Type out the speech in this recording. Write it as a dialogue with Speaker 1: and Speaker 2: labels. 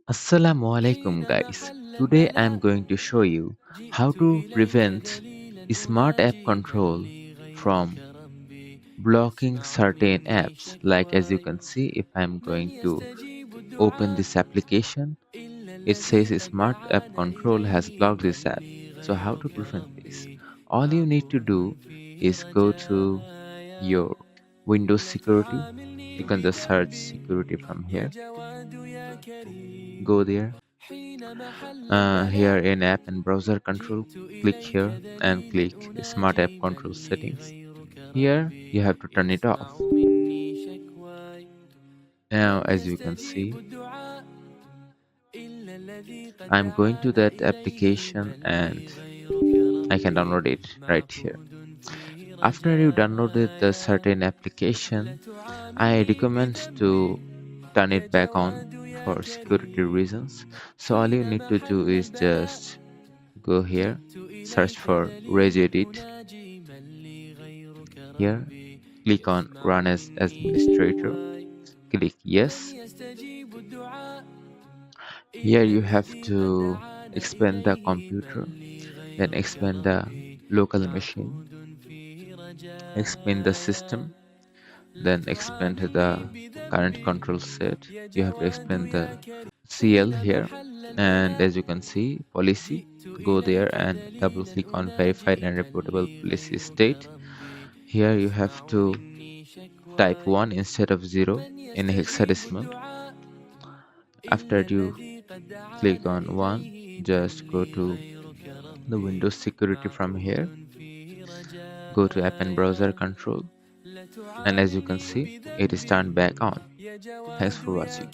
Speaker 1: Assalamu alaikum guys. Today I am going to show you how to prevent smart app control from blocking certain apps. Like as you can see, if I am going to open this application, it says smart app control has blocked this app. So how to prevent this? All you need to do is go to your Windows security. You can just search security from here. Go there. Here in app and browser control, click here and click smart app control settings. Here you have to turn it off. Now as you can see, I'm going to that application and I can download it right here. After you downloaded the certain application, I recommend to turn it back on for security reasons. So all you need to do is just go here, search for regedit. Here, click on run as administrator. Click yes. Here you have to expand the computer, then expand the local machine, expand the system, then expand the current control set. You have to expand the CL here, and as you can see, policy. Go there and double click on verified and reportable policy state. Here you have to type 1 instead of 0 in hexadecimal. After you click on 1, just go to the Windows security from here. Go to app and browser control, and as you can see, it is turned back on. Thanks for watching.